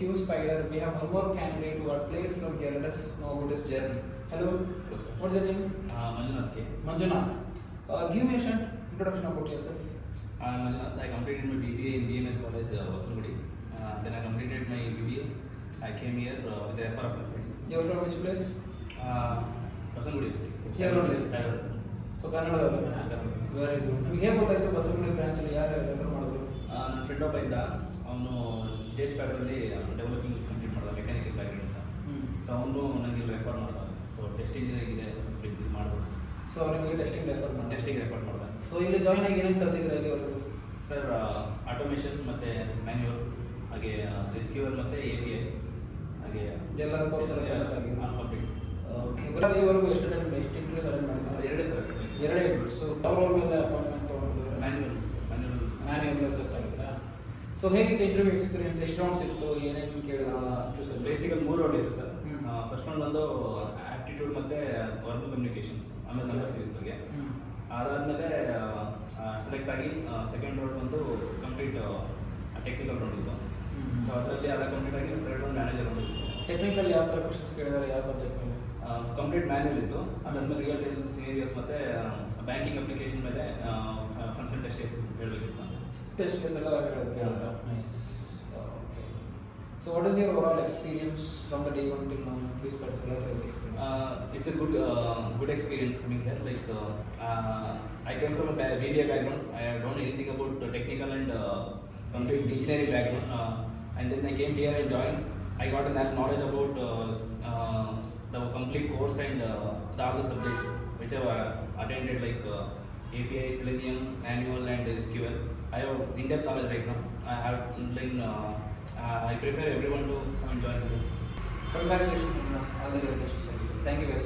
QSpider, we have one more candidate who are placed from here. Let us know about his journey. Hello, what's your name? Manjunath K. Manjunath. Give me a short introduction about yourself. Manjunath, I completed my BBA in BMS College, Vasangudi. Then I completed my BBA. I came here with the FR of my friend. You're from which place? Vasangudi. Here only. So ಕನ್ನಡದಲ್ಲ. Very good. ನಿಮಗೆ ಹೇಗೆ ಗೊತ್ತಾಯ್ತು ಬಸವನಗುಡಿ ಬ್ರಾಂಚಲ್ಲಿ ಯಾರು refer ಮಾಡಿದ್ರು? ನನ್ನ friend ಒಬ್ಬ ಇದ್ದ, ಅವನು JSPADರಲ್ಲಿ ಡೆವಲಪಿಂಗ್ ಕಂಪ್ಲೀಟ್ ಮಾಡಿದ, ಮೆಕ್ಯಾನಿಕಲ್ ಬ್ಯಾಕ್ಗ್ರೌಂಡ್ ಅಂತ. ಸೊ ಅವನು ನನಗೆ ರೆಫರ್ ಮಾಡ್ದ. ಸೊ ಟೆಸ್ಟ್ ಇಂಜಿನಿಯರಿಂಗ್ ಇದೆ, ಕಂಪ್ಲೀಟ್ ಮಾಡ್ಬೋದು. ಸೊ ನಿಮಗೆ ಟೆಸ್ಟಿಂಗ್ ರೆಫರ್ ಮಾಡಿದೆ. ಸೊ ಇಲ್ಲಿ ಜಾಯ್ನ್ ಆಗಿ ಏನೇನು ಕಲ್ತಿದ್ರೆ ಇಲ್ಲಿವರೆಗೂ? ಸರ್, ಆಟೋಮೇಷನ್ ಮತ್ತು ಮ್ಯಾನ್ಯುವಲ್, ಹಾಗೆ ರಿಸ್ಕ್ಯೂವರ್ ಮತ್ತು API, ಹಾಗೆ ಎಲ್ಲ ಕೋರ್ಸ್ ಎಲ್ಲ ಕಂಪ್ಲೀಟ್. ಓಕೆ. ಇಲ್ಲಿವರೆಗೂ ಎಷ್ಟು ಇಂಟರ್ವ್ಯೂಸ್ ಅಟೆಂಡ್ ಮಾಡಿದ್ರು? ಎರಡೇ. ಸೊ ಅವ್ರ ಮೇಲೆ ಅಪಾಯಿಂಟ್ಮೆಂಟ್ ತೊಗೊಂಡಿದ್ದಾರೆ. ಮ್ಯಾನ್ಯುವಲ್ ಸೆಲೆಕ್ಟ್ ಆಗಿದ್ರಾ? ಸೊ ಹೇಗಿತ್ತು ಇಂಟರ್ವ್ಯೂ ಎಕ್ಸ್ಪೀರಿಯನ್ಸ್? ಎಷ್ಟು ರೌಂಡ್ಸ್ ಇತ್ತು, ಏನೇನು ಕೇಳಿದ್ರು? ಬೇಸಿಕಲಿ 3 ರೌಂಡ್ ಇತ್ತು ಸರ್. ಫಸ್ಟ್ ರೌಂಡ್ ಬಂದು ಆಪ್ಟಿಟ್ಯೂಡ್ ಮತ್ತು ವರ್ಬಲ್ ಕಮ್ಯುನಿಕೇಷನ್ಸ್, ಆಮೇಲೆ ನಂಬರ್ ಸೀರೀಸ್ ಬಗ್ಗೆ. ಅದಾದಮೇಲೆ ಸೆಲೆಕ್ಟ್ ಆಗಿ ಸೆಕೆಂಡ್ ರೌಂಡ್ ಬಂದು ಕಂಪ್ಲೀಟ್ ಟೆಕ್ನಿಕಲ್ ರೌಂಡ್ ಇತ್ತು. ಸೊ ಅದರಲ್ಲಿ ಎಲ್ಲ ಕಂಪ್ಲೀಟ್ ಆಗಿ ಥರ್ಡ್ ರೌಂಡ್ ಮ್ಯಾನೇಜರ್ ರೌಂಡ್ ಇತ್ತು. ಟೆಕ್ನಿಕಲ್ ಯಾವ ಥರ ಕ್ವಶನ್ಸ್ ಕೇಳಿದ್ದಾರೆ, ಯಾವ ಸಬ್ಜೆಕ್ಟ್ ಮೇಲೆ? ಕಂಪ್ಲೀಟ್ ಮ್ಯಾನ್ಯಲ್ ಇತ್ತು. ಅದಾದ್ಮೇಲೆ ರಿಯಲ್ ಟೈಮ್ ಸಿನೇರಿಯೋಸ್ ಮತ್ತು ಬ್ಯಾಂಕಿಂಗ್ ಅಪ್ಲಿಕೇಶನ್ ಮೇಲೆ ಫಂಕ್ಷನ್ ಟೆಸ್ಟ್ ಕೇಸ್ ಹೇಳಬೇಕಿತ್ತು. ಟೆಸ್ಟ್ ಕೇಸ್ ಎಲ್ಲ ಕೇಳಿದ್ರೆ nice. Okay. So what is your overall experience from the day one till now? Please It's a good experience coming here. Like I came from a BBA background. I don't know anything about the technical and complete engineering background. And then I came here and joined. I got that knowledge about the complete course and the other subjects which I have attended, like API, Selenium, Manual, and SQL. I have in-depth knowledge right now. I prefer everyone to come and join me. Congratulations. All the very best. Thank you guys.